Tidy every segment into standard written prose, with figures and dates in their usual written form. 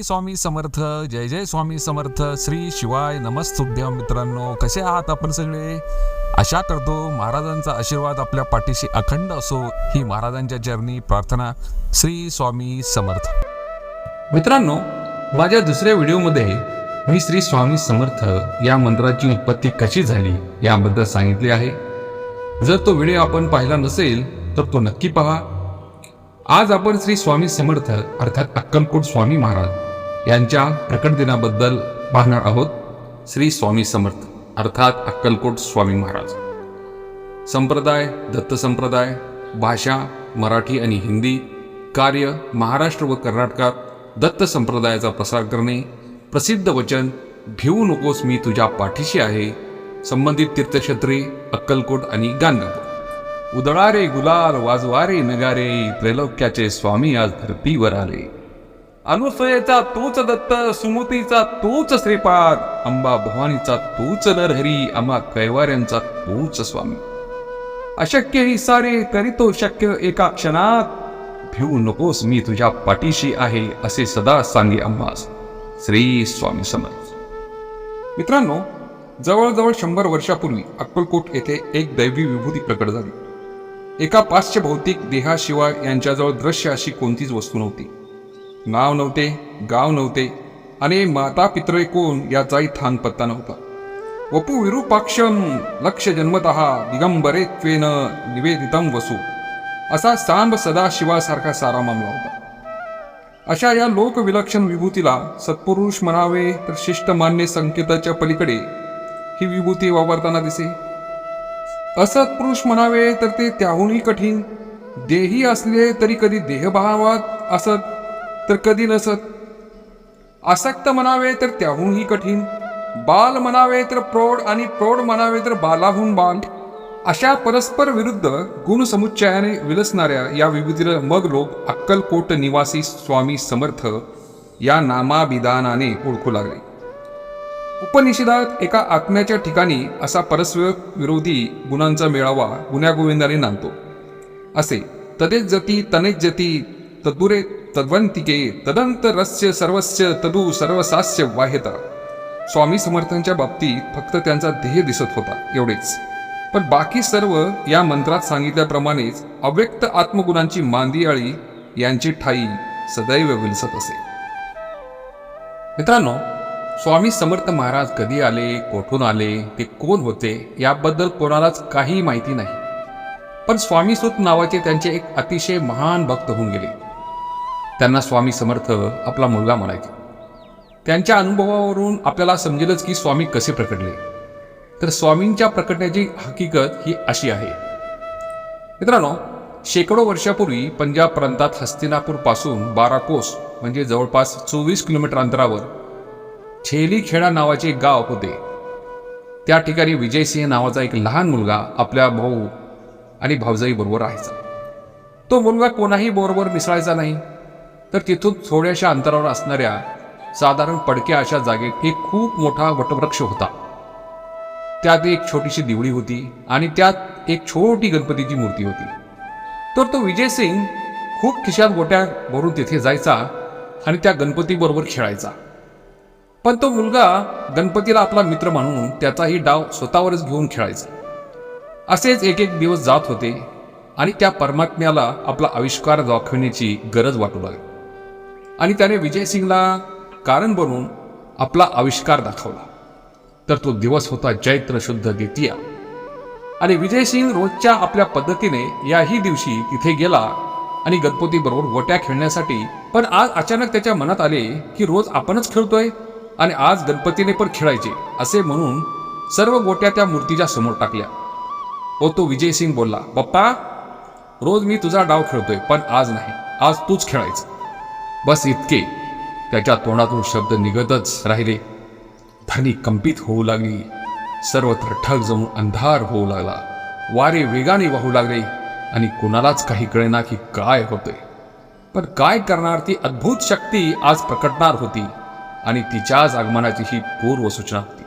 स्वामी समर्थ. जय जय स्वामी समर्थ. श्री शिवाय नमस्तुभ्यं. मित्रांनो, कसे आहात आपण सगळे? आशा करतो महाराजांचा आशीर्वाद आपल्या पाठीशी अखंड असो, ही महाराजांच्या चरणी प्रार्थना. श्री स्वामी समर्थ. मित्रांनो, माझ्या दुसऱ्या व्हिडिओमध्ये मी श्री स्वामी समर्थ या मंत्राची उत्पत्ती कशी झाली याबद्दल सांगितले आहे. जर तो व्हिडिओ आपण पाहिला नसेल तर तो नक्की पहा. आज आपण श्री स्वामी समर्थ अर्थात अक्कलकोट स्वामी महाराज यांच्या प्रकट दिनाबद्दल पाहणार आहोत. श्री स्वामी समर्थ अर्थात अक्कलकोट स्वामी महाराज. संप्रदाय दत्त संप्रदाय. भाषा मराठी आणि हिंदी. कार्य महाराष्ट्र व कर्नाटकात दत्त संप्रदायाचा प्रसार करणे. प्रसिद्ध वचन भिवू नकोस मी तुझ्या पाठीशी आहे. संबंधित तीर्थक्षेत्रे अक्कलकोट आणि गाणगापूर. उदळारे गुलाल वाजवारे नगारे, त्रैलोक्याचे स्वामी आज धरतीवर आले. अनुसयेचा तूच दत्त, सुमतीचा तूच श्रीपाद, अंबा भवानीचा तूच नरहरी, आम्हा कैवाऱ्यांचा तूच स्वामी. अशक्य ही सारे करीतो शक्य एका क्षणात, भिवू नकोस मी तुझ्या पाठीशी आहे असे सदा सांगे आम्हास. श्री स्वामी समर्थ. मित्रांनो, जवळजवळ 100 वर्षापूर्वी अक्कलकोट येथे एक दैवी विभूती प्रकट झाली. एका पाश्च भौतिक देहाशिवाय यांच्याजवळ दृश्य अशी कोणतीच वस्तू नव्हती. नाव नव्हते, गाव नव्हते आणि माता पितरे कोण याचाही थान पत्ता नव्हता. वपू विरूपाक्षम लक्ष जन्मतः दिगंबरे त्वेन निवेदितम वसू, असा सांब सदाशिवासारखा सारा मामला होता. अशा या लोकविलक्षण विभूतीला सत्पुरुष म्हणावे तर शिष्टमान्य संकेताच्या पलीकडे ही विभूती वावरताना दिसे. असत्पुरुष म्हणावे तर ते त्याहूनही कठीण. देही असले तरी कधी देहभावात असत तर कधी नसत. आसक्त म्हणावे तर त्याहूनही कठीण. बाल म्हणावे तर प्रौढ आणि प्रौढ म्हणावे तर बालाहून बाल. अशा परस्पर विरुद्ध गुणसमुच्चयाने विलसणाऱ्या या विभूतीला मग लोक अक्कलकोट निवासी स्वामी समर्थ या नामाभिधानाने ओळखू लागले. उपनिषदात एका आत्म्याच्या ठिकाणी असा परस्पर विरोधी गुणांचा मेळावा गुण्यागोविंदाने नांदतो. असे तदेच जती तनेच जती तदुरे तद्वंतिके तदंतरस्य सर्वस्य तदु सर्वसास्य वाह्यता. स्वामी समर्थांच्या बाबतीत फक्त त्यांचा देह दिसत होता एवढेच, पण बाकी सर्व या मंत्रात सांगितल्याप्रमाणेच अव्यक्त आत्मगुणांची मांदियाळी यांची ठाई सदैव विलसत असे. मित्रांनो, स्वामी समर्थ महाराज कधी आले, कोठून आले, ते कोण होते याबद्दल कोणालाच काही माहिती नाही. पण स्वामी सुत नावाचे त्यांचे एक अतिशय महान भक्त होऊन गेले. त्यांना स्वामी समर्थ आपला मुलगा म्हणायचे. त्यांच्या अनुभवावरून आपल्याला समजेलच की स्वामी कसे प्रकटले. तर स्वामींच्या प्रकटण्याची हकीकत ही अशी आहे. मित्रांनो, शेकडो वर्षापूर्वी पंजाब प्रांतात हस्तिनापूर पासून 12 कोस म्हणजे जवळपास 24 किलोमीटर अंतरावर छेली खेडा नावाचे एक गाव होते. त्या ठिकाणी विजयसिंह नावाचा एक लहान मुलगा आपल्या भाऊ आणि भावजाई बरोबर राहायचा. तो मुलगा कोणाही बरोबर मिसळायचा नाही. तर तिथून थोड्याशा अंतरावर असणाऱ्या साधारण पडक्या अशा जागेत एक खूप मोठा वटवृक्ष होता. त्यात एक छोटीशी दिवळी होती आणि त्यात एक छोटी गणपतीची मूर्ती होती. तर तो विजयसिंग खूप खिशात गोट्या भरून तिथे जायचा आणि त्या गणपती बरोबर खेळायचा. पण तो मुलगा गणपतीला आपला मित्र म्हणून त्याचाही डाव स्वतःवरच घेऊन खेळायचा. असेच एक एक दिवस जात होते आणि त्या परमात्म्याला आपला आविष्कार दाखवण्याची गरज वाटू लागली आणि त्याने विजयसिंगला कारण बनवून आपला आविष्कार दाखवला. तर तो दिवस होता चैत्र शुद्ध द्वितीया आणि विजयसिंग रोजच्या आपल्या पद्धतीने याही दिवशी तिथे गेला आणि गणपती बरोबर गोट्या खेळण्यासाठी. पण आज अचानक त्याच्या मनात आले की रोज आपणच खेळतोय आणि आज गणपतीने पण खेळायचे असे म्हणून सर्व गोट्या त्या मूर्तीच्या समोर टाकल्या. व तो विजयसिंग बोलला, बाप्पा, रोज मी तुझा डाव खेळतोय पण आज नाही, आज तूच खेळायचं. बस इतके. त्याच्या तोंडातून शब्द निघतच राहिले. धरणी कंपित होऊ लागली. सर्वत्र ठग जमून अंधार होऊ लागला. वारे वेगाने वाहू लागले आणि कुणालाच काही कळेना की काय होतंय. पण काय करणार, ती अद्भुत शक्ती आज प्रकटणार होती आणि तिच्याच आगमनाची ही पूर्वसूचना होती.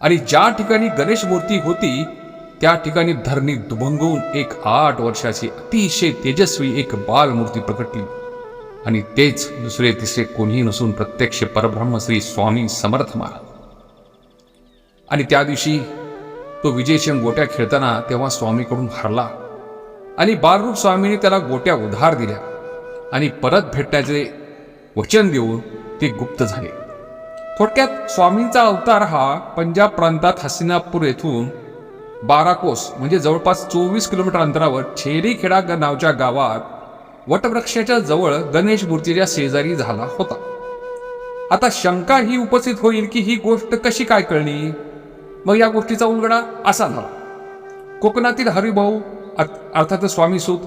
आणि ज्या ठिकाणी गणेश मूर्ती होती त्या ठिकाणी धरणी दुभंगून एक 8 वर्षाची अतिशय तेजस्वी एक बालमूर्ती प्रकटली. आणि तेच दुसरे तिसरे कोणीही नसून प्रत्यक्ष परब्रह्म श्री स्वामी समर्थ महाराज. आणि त्या दिवशी तो विजयशिंग गोट्या खेळताना तेव्हा स्वामीकडून हरला आणि बालरूप स्वामीने त्याला गोट्या उधार दिल्या आणि परत भेटण्याचे वचन देऊन ते गुप्त झाले. थोडक्यात स्वामींचा अवतार हा पंजाब प्रांतात हस्तिनापूर येथून 12 कोस म्हणजे जवळपास 24 किलोमीटर अंतरावर छेरीखेडा नावच्या गावात वटवृक्षाच्या जवळ गणेश मूर्तीच्या शेजारी झाला होता. आता शंका ही उपस्थित होईल की ही गोष्ट कशी काय कळली. मग या गोष्टीचा उलगडा असा झाला. कोकणातील हरिभाऊ अर्थात स्वामी सूत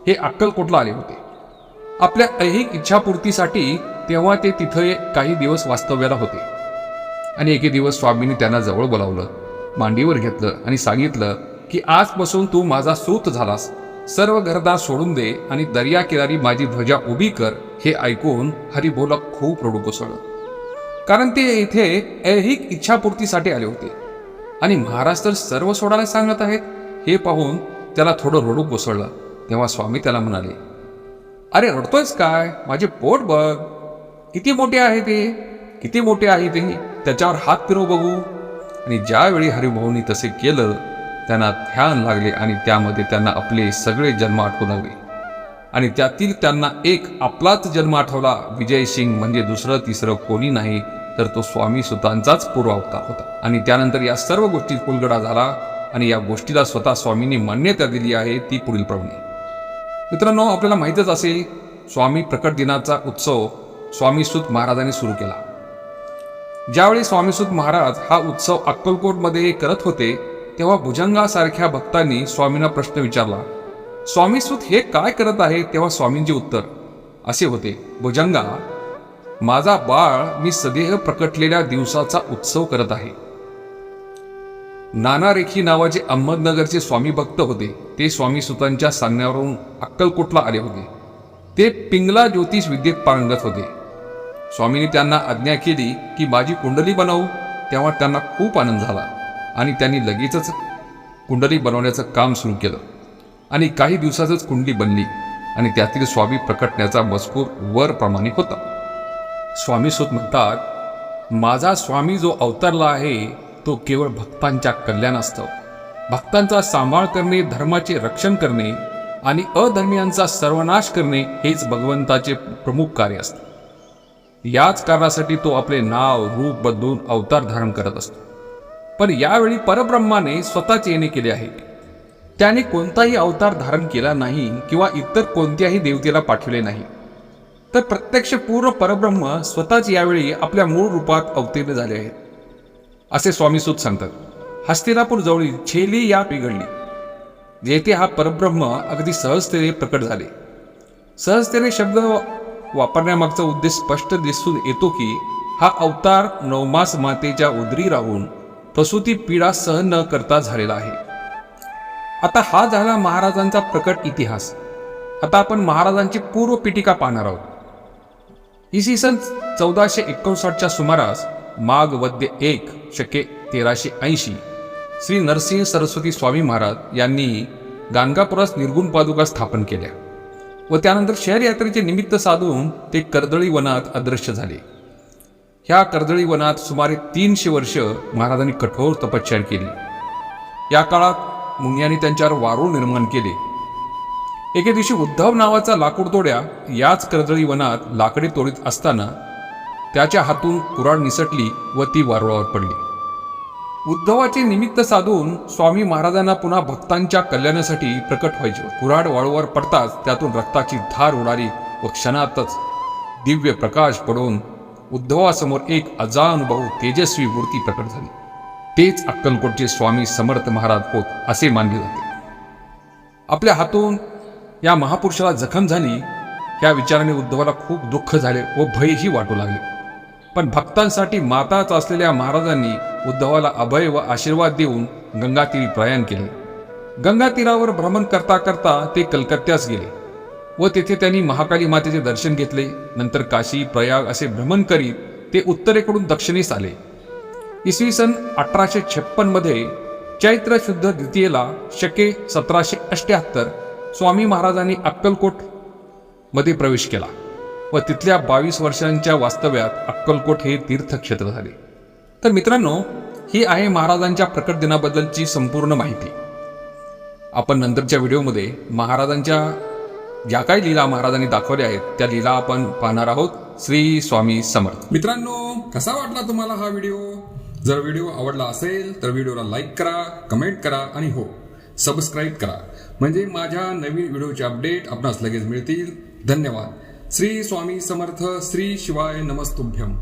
हे अक्कलकोटला आले होते आपल्या ऐहिक इच्छापूर्तीसाठी. तेव्हा ते तिथे काही दिवस वास्तव्याला होते आणि एके दिवस स्वामींनी त्यांना जवळ बोलावलं, मांडीवर घेतलं आणि सांगितलं की आजपासून तू माझा सूत झालास. सर्व घरदार सोडून दे आणि दर्या किनारी माझी ध्वजा उभी कर. हे ऐकून हरिभाऊला खूप रडू कोसळलं, कारण ते इथे ऐहिक इच्छापूर्तीसाठी आले होते आणि महाराज तर सर्व सोडायला सांगत आहेत. हे पाहून त्याला थोडं रडू कोसळलं. तेव्हा स्वामी त्याला म्हणाले, अरे रडतोयस काय, माझे पोट बघ किती मोठे आहे ते, किती मोठे आहे ते, त्याच्यावर हात फिरव बघू. आणि ज्यावेळी हरिभाऊंनी तसे केलं त्यांना ध्यान लागले आणि त्यामध्ये त्यांना आपले सगळे जन्म आठवू लागले आणि त्यातील त्यांना एक आपलाच जन्म आठवला. विजयसिंग म्हणजे दुसरं तिसरं कोणी नाही तर तो स्वामी सुतांचाच पूर्व अवतार होता. आणि त्यानंतर या सर्व गोष्टीत उलगडा झाला आणि या गोष्टीला स्वतः स्वामींनी मान्यता दिली आहे. ती पुढील प्रमाणे. मित्रांनो, आपल्याला माहीतच असेल स्वामी प्रकट दिनाचा उत्सव स्वामी सूत महाराजांनी सुरू केला. ज्यावेळी स्वामी सूत महाराज हा उत्सव अक्कलकोटमध्ये करत होते तेव्हा भुजंगासारख्या भक्तांनी स्वामींना प्रश्न विचारला, स्वामी सूत हे काय करत आहे. तेव्हा स्वामींचे उत्तर असे होते, भुजंगा, माझा बाळ मी सदेह प्रकटलेल्या दिवसाचा उत्सव करत आहे. नाना रेखी नावाचे अहमदनगरचे स्वामी भक्त होते. ते स्वामी सुतांच्या सांगण्यावरून अक्कलकोटला आले होते. ते पिंगला ज्योतिष विद्येत पारंगत होते. स्वामींनी त्यांना आज्ञा केली की माझी कुंडली बनवू. तेव्हा त्यांना खूप आनंद झाला आणि त्यांनी लगेचच कुंडली बनवण्याचं काम सुरू केलं आणि काही दिवसातच कुंडली बनली आणि त्यातील स्वामी प्रकटण्याचा मजकूर वर प्रमाणे होता. स्वामी सूत म्हणतात, माझा स्वामी जो अवतरला आहे तो केवळ भक्तांच्या कल्याणास्तव, भक्तांचा सांभाळ करणे, धर्माचे रक्षण करणे आणि अधर्मियांचा सर्वनाश करणे हेच भगवंताचे प्रमुख कार्य असते. याच कारणासाठी तो आपले नाव रूप बदलून अवतार धारण करत असतो. पण यावेळी परब्रह्माने स्वतःच येणे केले आहे. त्याने कोणताही अवतार धारण केला नाही किंवा इतर कोणत्याही देवतेला पाठवले नाही, तर प्रत्यक्ष पूर्ण परब्रह्म स्वतःच यावेळी आपल्या मूळ रूपात अवतीर्ण झाले आहेत असे स्वामी सूत सांगतात. हस्तिनापूर जवळील छेली या पिघडली जेथे हा परब्रह्म अगदी सहजतेने प्रकट झाले. सहजतेने शब्द वापरण्यामागचा उद्देश स्पष्ट दिसून येतो की हा अवतार 9 मास मातेच्या उदरी राहून प्रसूती पीडा सहन न करता झालेला आहे. आता हा झाला महाराजांचा प्रकट इतिहास. आता आपण महाराजांची पूर्व पीठिका पाहणार आहोत. इसवी सन 1459च्या सुमारास माघ वद्य 1 शके 1380 श्री नरसिंह सरस्वती स्वामी महाराज यांनी गाणगापुरास निर्गुण पादुका स्थापन केल्या व त्यानंतर शहर यात्रेचे निमित्त साधून ते कर्दळी वनात अदृश्य झाले. ह्या कर्दळी वनात सुमारे 300 वर्ष महाराजांनी कठोर तपश्चर्या केली. या काळात मुनियांनी त्यांच्यावर वारूळ निर्माण केले. एके दिवशी उद्धव नावाचा लाकूडतोड्या याच कर्दळी वनात लाकडे तोडीत असताना त्याच्या हातून कुऱ्हाड निसटली व ती वारुळावर पडली. उद्धवाचे निमित्त साधून स्वामी महाराजांना पुन्हा भक्तांच्या कल्याणासाठी प्रकट व्हायचे. कुऱ्हाड वाळूवर पडताच त्यातून रक्ताची धार उडाली व क्षणातच दिव्य प्रकाश पडून उद्धवासमोर एक अजानुभव तेजस्वी मूर्ती प्रकट झाली. तेच अक्कलकोटचे स्वामी समर्थ महाराज होत असे मानले जाते. आपल्या हातून या महापुरुषाला जखम झाली या विचाराने उद्धवाला खूप दुःख झाले व भयही वाटू लागले. पण भक्तांसाठी माताच असलेल्या महाराजांनी उद्धवाला अभय व आशीर्वाद देऊन गंगातीरी प्रयाण केले. गंगा तीरावर भ्रमण करता करता ते कलकत्त्यास गेले व तेथे त्यांनी महाकाली मातेचे दर्शन घेतले. नंतर काशी प्रयाग असे भ्रमण करीत ते उत्तरेकडून दक्षिणेस आले. इसवी सन 1856 मध्ये चैत्र शुद्ध द्वितीयेला शके 1778 स्वामी महाराजांनी अक्कलकोट मध्ये प्रवेश केला व तिथल्या 22 वर्षांच्या वास्तव्यात अक्कलकोट हे तीर्थक्षेत्र झाले. तर मित्रांनो, ही आहे महाराजांच्या प्रकट दिनाबद्दलची संपूर्ण माहिती. आपण नंतरच्या व्हिडिओमध्ये महाराजांच्या ज्या काही लीला महाराजांनी दाखवल्या आहेत त्या लीला आपण पाहणार आहोत. श्री स्वामी समर्थ. मित्रांनो, कसा वाटला तुम्हाला हा व्हिडिओ? जर व्हिडिओ आवडला असेल तर व्हिडिओला लाईक करा, कमेंट करा आणि हो, सबस्क्राईब करा, म्हणजे माझ्या नवीन व्हिडिओचे अपडेट आपणास लगेच मिळतील. धन्यवाद. श्री स्वामी समर्थ. श्री शिवाय नमस्तुभ्यम.